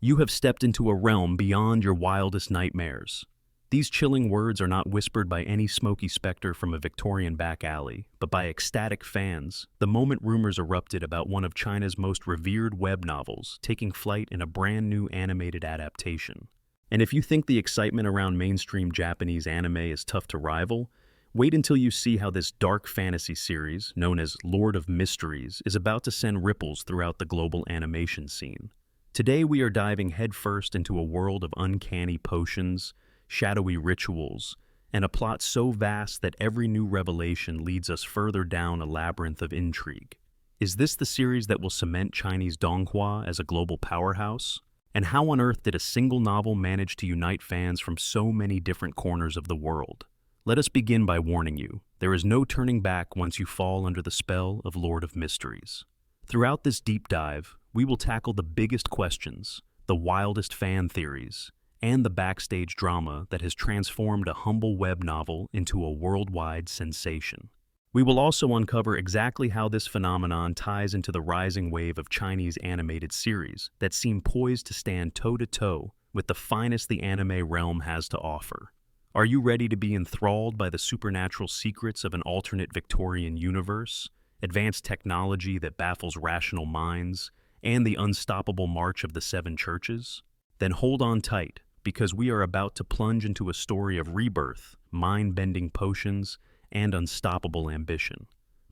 You have stepped into a realm beyond your wildest nightmares. These chilling words are not whispered by any smoky specter from a Victorian back alley, but by ecstatic fans, the moment rumors erupted about one of China's most revered web novels taking flight in a brand new animated adaptation. And if you think the excitement around mainstream Japanese anime is tough to rival, wait until you see how this dark fantasy series, known as Lord of Mysteries, is about to send ripples throughout the global animation scene. Today we are diving headfirst into a world of uncanny potions, shadowy rituals, and a plot so vast that every new revelation leads us further down a labyrinth of intrigue. Is this the series that will cement Chinese Donghua as a global powerhouse? And how on earth did a single novel manage to unite fans from so many different corners of the world? Let us begin by warning you, there is no turning back once you fall under the spell of Lord of Mysteries. Throughout this deep dive, we will tackle the biggest questions, the wildest fan theories, and the backstage drama that has transformed a humble web novel into a worldwide sensation. We will also uncover exactly how this phenomenon ties into the rising wave of Chinese animated series that seem poised to stand toe-to-toe with the finest the anime realm has to offer. Are you ready to be enthralled by the supernatural secrets of an alternate Victorian universe, advanced technology that baffles rational minds, and the unstoppable march of the seven churches? Then hold on tight, because we are about to plunge into a story of rebirth, mind-bending potions, and unstoppable ambition.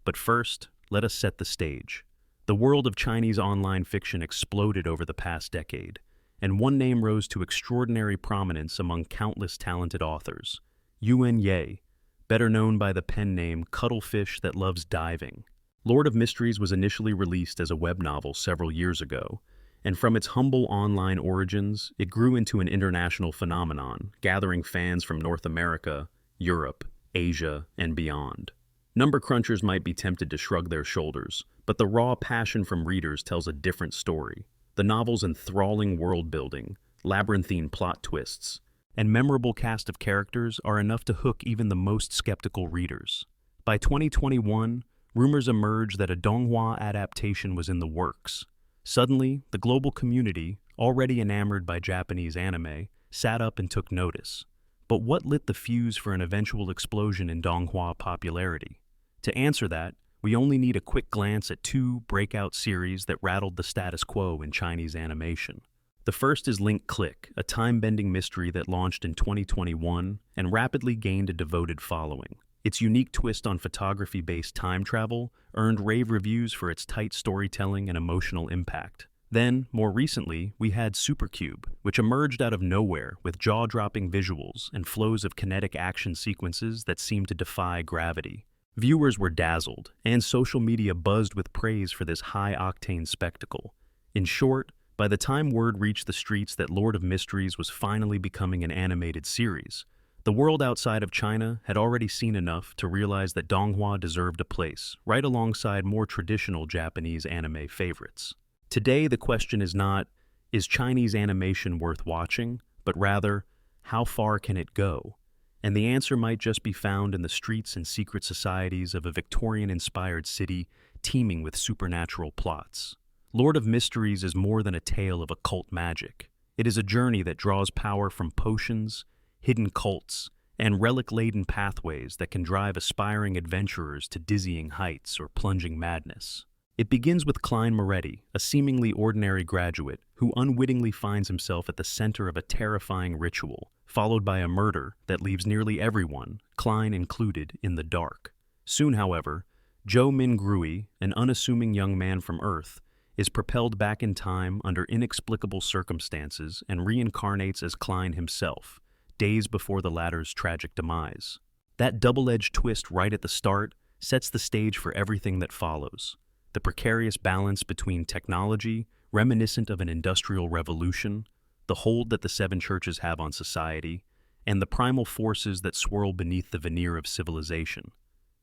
But first, let us set the stage. The world of Chinese online fiction exploded over the past decade, and one name rose to extraordinary prominence among countless talented authors: Yuan Ye, better known by the pen name Cuttlefish That Loves Diving. Lord of Mysteries was initially released as a web novel several years ago, and from its humble online origins, it grew into an international phenomenon, gathering fans from North America, Europe, Asia, and beyond. Number crunchers might be tempted to shrug their shoulders, but the raw passion from readers tells a different story. The novel's enthralling world-building, labyrinthine plot twists, and memorable cast of characters are enough to hook even the most skeptical readers. By 2021, rumors emerged that a Donghua adaptation was in the works. Suddenly, the global community, already enamored by Japanese anime, sat up and took notice. But what lit the fuse for an eventual explosion in Donghua popularity? To answer that, we only need a quick glance at two breakout series that rattled the status quo in Chinese animation. The first is Link Click, a time-bending mystery that launched in 2021 and rapidly gained a devoted following. Its unique twist on photography-based time travel earned rave reviews for its tight storytelling and emotional impact. Then, more recently, we had Supercube, which emerged out of nowhere with jaw-dropping visuals and flows of kinetic action sequences that seemed to defy gravity. Viewers were dazzled, and social media buzzed with praise for this high-octane spectacle. In short, by the time word reached the streets that Lord of Mysteries was finally becoming an animated series, the world outside of China had already seen enough to realize that Donghua deserved a place, right alongside more traditional Japanese anime favorites. Today, the question is not, is Chinese animation worth watching, but rather, how far can it go? And the answer might just be found in the streets and secret societies of a Victorian-inspired city teeming with supernatural plots. Lord of Mysteries is more than a tale of occult magic. It is a journey that draws power from potions, hidden cults, and relic-laden pathways that can drive aspiring adventurers to dizzying heights or plunging madness. It begins with Klein Moretti, a seemingly ordinary graduate who unwittingly finds himself at the center of a terrifying ritual, followed by a murder that leaves nearly everyone, Klein included, in the dark. Soon, however, Zhou Mingrui, an unassuming young man from Earth, is propelled back in time under inexplicable circumstances and reincarnates as Klein himself, days before the latter's tragic demise. That double-edged twist right at the start sets the stage for everything that follows. The precarious balance between technology, reminiscent of an industrial revolution, the hold that the seven churches have on society, and the primal forces that swirl beneath the veneer of civilization.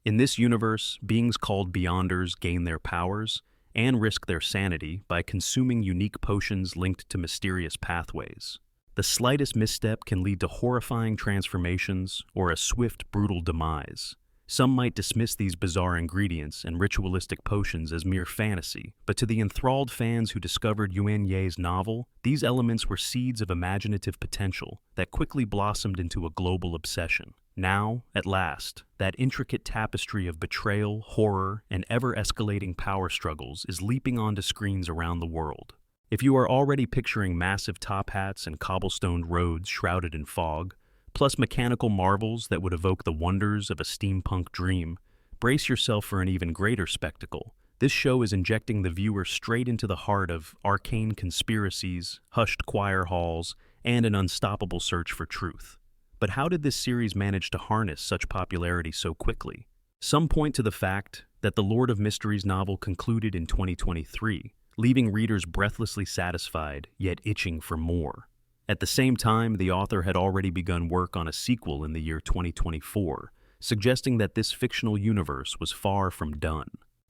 In this universe, beings called Beyonders gain their powers and risk their sanity by consuming unique potions linked to mysterious pathways. The slightest misstep can lead to horrifying transformations or a swift, brutal demise. Some might dismiss these bizarre ingredients and ritualistic potions as mere fantasy, but to the enthralled fans who discovered Yuan Ye's novel, these elements were seeds of imaginative potential that quickly blossomed into a global obsession. Now, at last, that intricate tapestry of betrayal, horror, and ever-escalating power struggles is leaping onto screens around the world. If you are already picturing massive top hats and cobblestoned roads shrouded in fog, plus mechanical marvels that would evoke the wonders of a steampunk dream, brace yourself for an even greater spectacle. This show is injecting the viewer straight into the heart of arcane conspiracies, hushed choir halls, and an unstoppable search for truth. But how did this series manage to harness such popularity so quickly? Some point to the fact that the Lord of Mysteries novel concluded in 2023, leaving readers breathlessly satisfied, yet itching for more. At the same time, the author had already begun work on a sequel in the year 2024, suggesting that this fictional universe was far from done.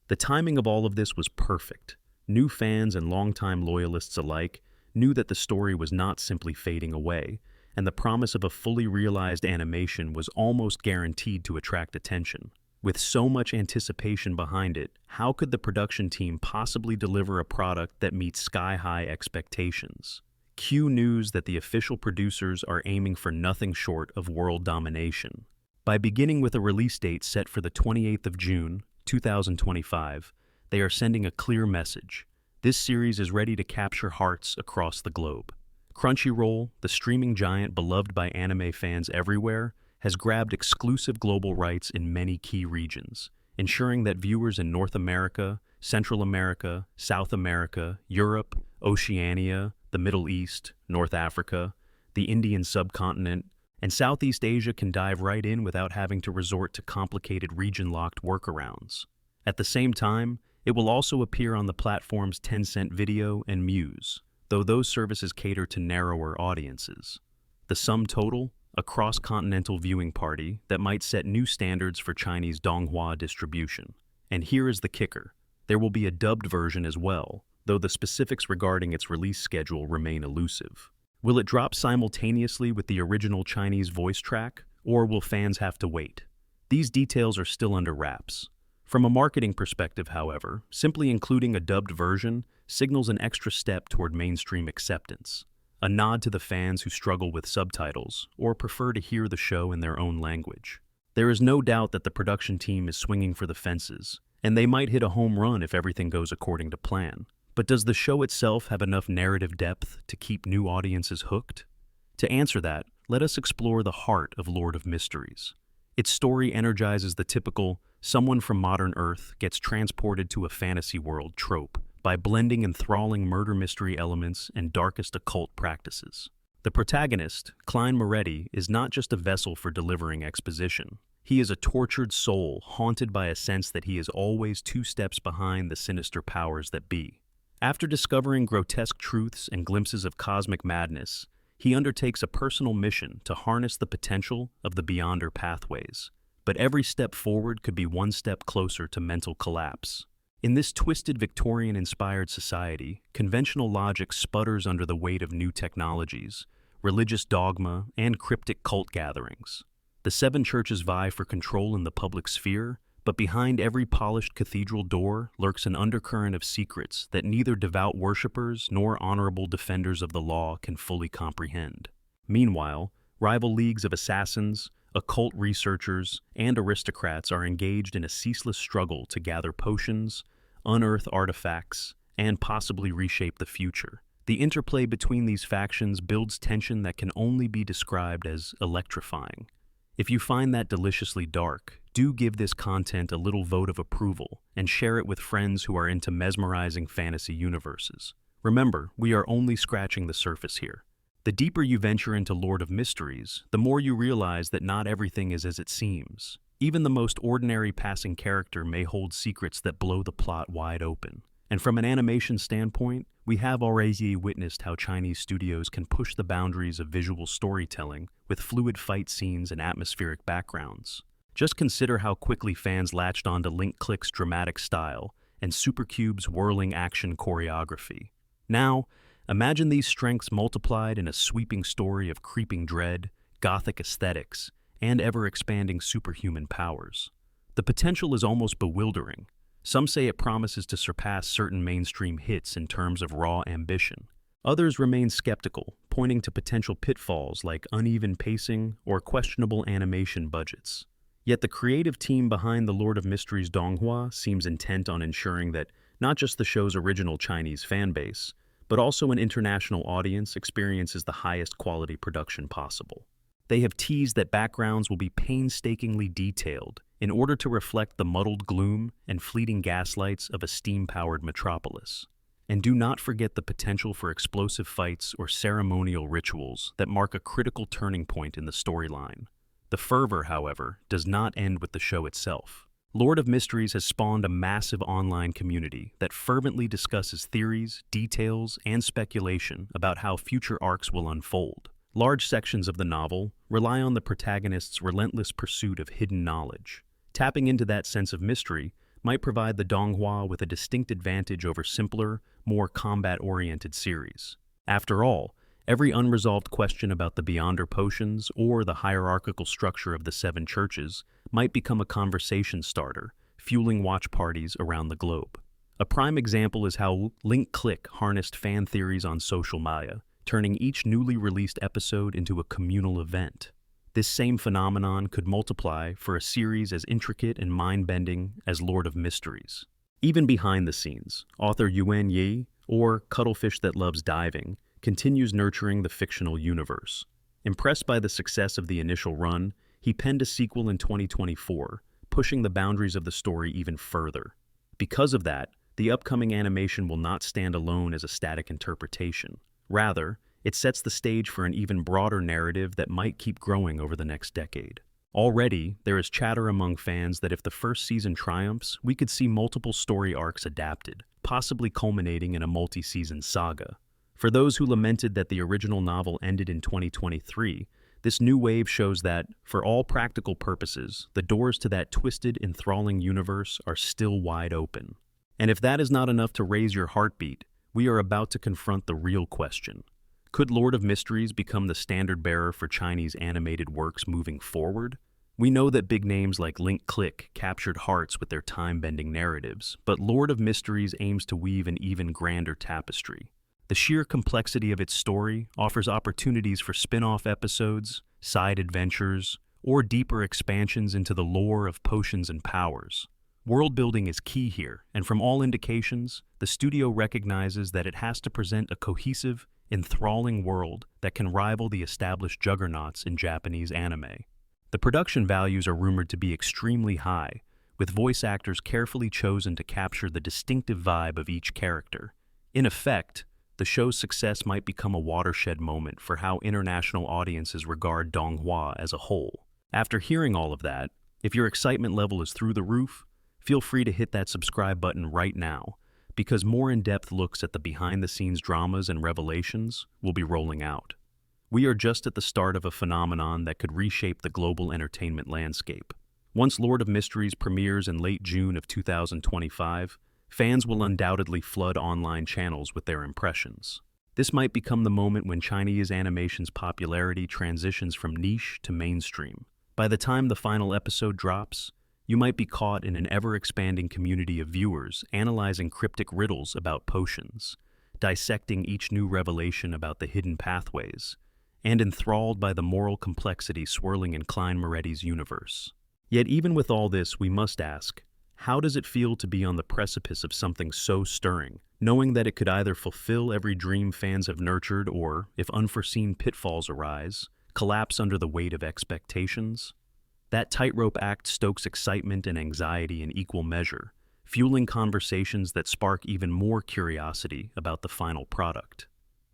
The timing of all of this was perfect. New fans and longtime loyalists alike knew that the story was not simply fading away, and the promise of a fully realized animation was almost guaranteed to attract attention. With so much anticipation behind it, how could the production team possibly deliver a product that meets sky-high expectations? Cue news that the official producers are aiming for nothing short of world domination. By beginning with a release date set for the 28th of June, 2025, they are sending a clear message. This series is ready to capture hearts across the globe. Crunchyroll, the streaming giant beloved by anime fans everywhere, has grabbed exclusive global rights in many key regions, ensuring that viewers in North America, Central America, South America, Europe, Oceania, the Middle East, North Africa, the Indian subcontinent, and Southeast Asia can dive right in without having to resort to complicated region-locked workarounds. At the same time, it will also appear on the platforms Tencent Video and Muse, though those services cater to narrower audiences. The sum total? A cross-continental viewing party that might set new standards for Chinese Donghua distribution. And here is the kicker. There will be a dubbed version as well, though the specifics regarding its release schedule remain elusive. Will it drop simultaneously with the original Chinese voice track, or will fans have to wait? These details are still under wraps. From a marketing perspective, however, simply including a dubbed version signals an extra step toward mainstream acceptance, a nod to the fans who struggle with subtitles or prefer to hear the show in their own language. There is no doubt that the production team is swinging for the fences, and they might hit a home run if everything goes according to plan. But does the show itself have enough narrative depth to keep new audiences hooked? To answer that, let us explore the heart of Lord of Mysteries. Its story energizes the typical, someone from modern Earth gets transported to a fantasy world trope by blending enthralling murder mystery elements and darkest occult practices. The protagonist, Klein Moretti, is not just a vessel for delivering exposition. He is a tortured soul haunted by a sense that he is always two steps behind the sinister powers that be. After discovering grotesque truths and glimpses of cosmic madness, he undertakes a personal mission to harness the potential of the Beyonder pathways. But every step forward could be one step closer to mental collapse. In this twisted Victorian-inspired society, conventional logic sputters under the weight of new technologies, religious dogma, and cryptic cult gatherings. The seven churches vie for control in the public sphere, but behind every polished cathedral door lurks an undercurrent of secrets that neither devout worshippers nor honorable defenders of the law can fully comprehend. Meanwhile, rival leagues of assassins, occult researchers, and aristocrats are engaged in a ceaseless struggle to gather potions, unearth artifacts, and possibly reshape the future. The interplay between these factions builds tension that can only be described as electrifying. If you find that deliciously dark, do give this content a little vote of approval and share it with friends who are into mesmerizing fantasy universes. Remember, we are only scratching the surface here. The deeper you venture into Lord of Mysteries, the more you realize that not everything is as it seems. Even the most ordinary passing character may hold secrets that blow the plot wide open. And from an animation standpoint, we have already witnessed how Chinese studios can push the boundaries of visual storytelling with fluid fight scenes and atmospheric backgrounds. Just consider how quickly fans latched onto Link Click's dramatic style and Supercube's whirling action choreography. Now, imagine these strengths multiplied in a sweeping story of creeping dread, gothic aesthetics, and ever-expanding superhuman powers. The potential is almost bewildering. Some say it promises to surpass certain mainstream hits in terms of raw ambition. Others remain skeptical, pointing to potential pitfalls like uneven pacing or questionable animation budgets. Yet the creative team behind The Lord of Mysteries Donghua seems intent on ensuring that not just the show's original Chinese fan base, but also an international audience experiences the highest quality production possible. They have teased that backgrounds will be painstakingly detailed in order to reflect the muddled gloom and fleeting gaslights of a steam-powered metropolis. And do not forget the potential for explosive fights or ceremonial rituals that mark a critical turning point in the storyline. The fervor, however, does not end with the show itself. Lord of Mysteries has spawned a massive online community that fervently discusses theories, details, and speculation about how future arcs will unfold. Large sections of the novel rely on the protagonist's relentless pursuit of hidden knowledge. Tapping into that sense of mystery might provide the Donghua with a distinct advantage over simpler, more combat-oriented series. After all, every unresolved question about the Beyonder potions or the hierarchical structure of the Seven Churches might become a conversation starter, fueling watch parties around the globe. A prime example is how Link Click harnessed fan theories on social media, turning each newly released episode into a communal event. This same phenomenon could multiply for a series as intricate and mind-bending as Lord of Mysteries. Even behind the scenes, author Yuan Yi, or Cuttlefish That Loves Diving, continues nurturing the fictional universe. Impressed by the success of the initial run, he penned a sequel in 2024, pushing the boundaries of the story even further. Because of that, the upcoming animation will not stand alone as a static interpretation. Rather, it sets the stage for an even broader narrative that might keep growing over the next decade. Already, there is chatter among fans that if the first season triumphs, we could see multiple story arcs adapted, possibly culminating in a multi-season saga. For those who lamented that the original novel ended in 2023, this new wave shows that, for all practical purposes, the doors to that twisted, enthralling universe are still wide open. And if that is not enough to raise your heartbeat, we are about to confront the real question. Could Lord of Mysteries become the standard bearer for Chinese animated works moving forward? We know that big names like Link Click captured hearts with their time-bending narratives, but Lord of Mysteries aims to weave an even grander tapestry. The sheer complexity of its story offers opportunities for spin-off episodes, side adventures, or deeper expansions into the lore of potions and powers. World building is key here, and from all indications, the studio recognizes that it has to present a cohesive, enthralling world that can rival the established juggernauts in Japanese anime. The production values are rumored to be extremely high, with voice actors carefully chosen to capture the distinctive vibe of each character. In effect, the show's success might become a watershed moment for how international audiences regard Donghua as a whole. After hearing all of that, if your excitement level is through the roof, feel free to hit that subscribe button right now, because more in-depth looks at the behind-the-scenes dramas and revelations will be rolling out. We are just at the start of a phenomenon that could reshape the global entertainment landscape. Once Lord of Mysteries premieres in late June of 2025, fans will undoubtedly flood online channels with their impressions. This might become the moment when Chinese animation's popularity transitions from niche to mainstream. By the time the final episode drops, you might be caught in an ever-expanding community of viewers analyzing cryptic riddles about potions, dissecting each new revelation about the hidden pathways, and enthralled by the moral complexity swirling in Klein Moretti's universe. Yet even with all this, we must ask, how does it feel to be on the precipice of something so stirring, knowing that it could either fulfill every dream fans have nurtured or, if unforeseen pitfalls arise, collapse under the weight of expectations? That tightrope act stokes excitement and anxiety in equal measure, fueling conversations that spark even more curiosity about the final product.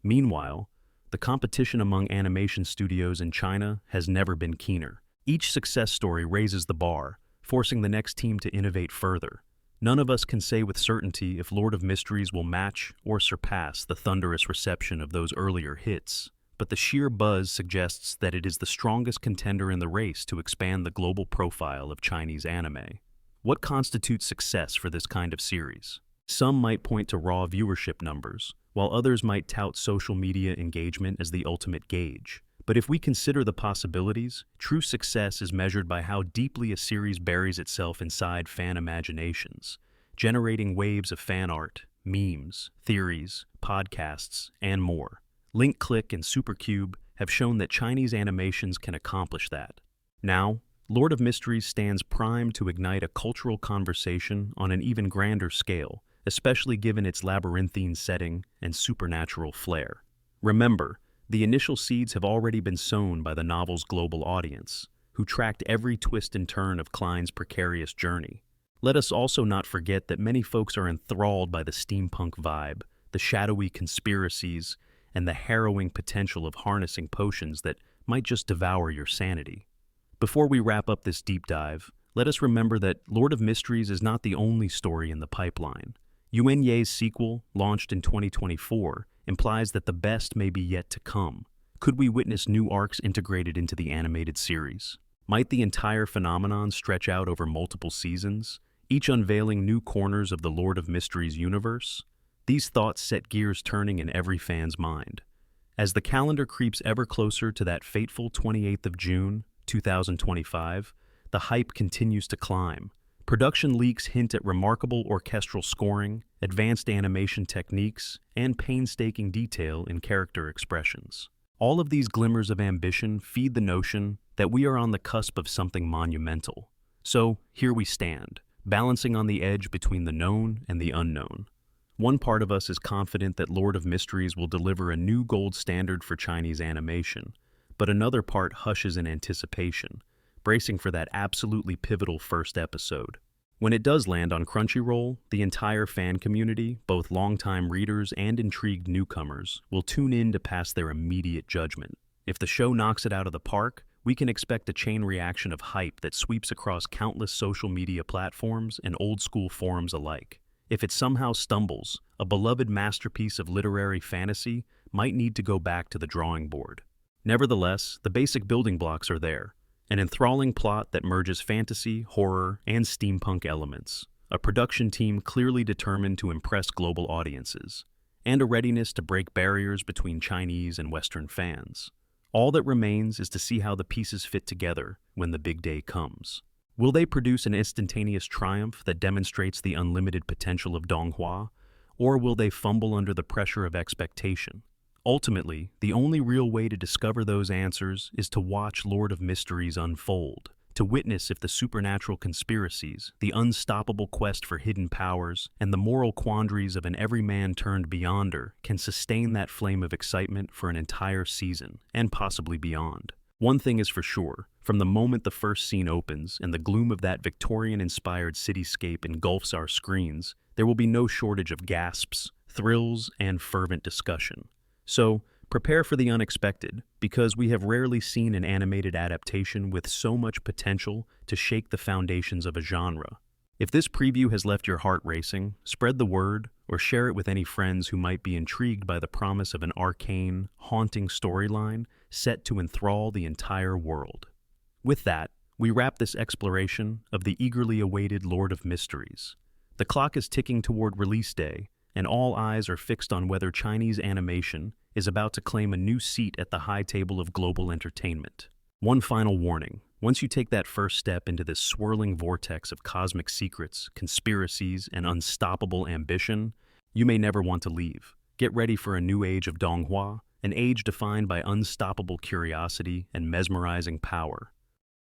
Meanwhile, the competition among animation studios in China has never been keener. Each success story raises the bar, forcing the next team to innovate further. None of us can say with certainty if Lord of Mysteries will match or surpass the thunderous reception of those earlier hits, but the sheer buzz suggests that it is the strongest contender in the race to expand the global profile of Chinese anime. What constitutes success for this kind of series? Some might point to raw viewership numbers, while others might tout social media engagement as the ultimate gauge. But if we consider the possibilities, true success is measured by how deeply a series buries itself inside fan imaginations, generating waves of fan art, memes, theories, podcasts, and more. Link Click and Supercube have shown that Chinese animations can accomplish that. Now, Lord of Mysteries stands primed to ignite a cultural conversation on an even grander scale, especially given its labyrinthine setting and supernatural flair. Remember, the initial seeds have already been sown by the novel's global audience, who tracked every twist and turn of Klein's precarious journey. Let us also not forget that many folks are enthralled by the steampunk vibe, the shadowy conspiracies, and the harrowing potential of harnessing potions that might just devour your sanity. Before we wrap up this deep dive, let us remember that Lord of Mysteries is not the only story in the pipeline. Yuan Ye's sequel, launched in 2024, implies that the best may be yet to come. Could we witness new arcs integrated into the animated series? Might the entire phenomenon stretch out over multiple seasons, each unveiling new corners of the Lord of Mysteries universe? These thoughts set gears turning in every fan's mind. As the calendar creeps ever closer to that fateful 28th of June, 2025, the hype continues to climb. Production leaks hint at remarkable orchestral scoring, advanced animation techniques, and painstaking detail in character expressions. All of these glimmers of ambition feed the notion that we are on the cusp of something monumental. So, here we stand, balancing on the edge between the known and the unknown. One part of us is confident that Lord of Mysteries will deliver a new gold standard for Chinese animation, but another part hushes in anticipation, bracing for that absolutely pivotal first episode. When it does land on Crunchyroll, the entire fan community, both longtime readers and intrigued newcomers, will tune in to pass their immediate judgment. If the show knocks it out of the park, we can expect a chain reaction of hype that sweeps across countless social media platforms and old-school forums alike. If it somehow stumbles, a beloved masterpiece of literary fantasy might need to go back to the drawing board. Nevertheless, the basic building blocks are there. An enthralling plot that merges fantasy, horror, and steampunk elements, a production team clearly determined to impress global audiences, and a readiness to break barriers between Chinese and Western fans. All that remains is to see how the pieces fit together when the big day comes. Will they produce an instantaneous triumph that demonstrates the unlimited potential of Donghua, or will they fumble under the pressure of expectation? Ultimately, the only real way to discover those answers is to watch Lord of Mysteries unfold, to witness if the supernatural conspiracies, the unstoppable quest for hidden powers, and the moral quandaries of an everyman-turned-beyonder can sustain that flame of excitement for an entire season, and possibly beyond. One thing is for sure, from the moment the first scene opens and the gloom of that Victorian-inspired cityscape engulfs our screens, there will be no shortage of gasps, thrills, and fervent discussion. So, prepare for the unexpected, because we have rarely seen an animated adaptation with so much potential to shake the foundations of a genre. If this preview has left your heart racing, spread the word or share it with any friends who might be intrigued by the promise of an arcane, haunting storyline set to enthrall the entire world. With that, we wrap this exploration of the eagerly awaited Lord of Mysteries. The clock is ticking toward release day, and all eyes are fixed on whether Chinese animation is about to claim a new seat at the high table of global entertainment. One final warning: once you take that first step into this swirling vortex of cosmic secrets, conspiracies, and unstoppable ambition, you may never want to leave. Get ready for a new age of Donghua, an age defined by unstoppable curiosity and mesmerizing power.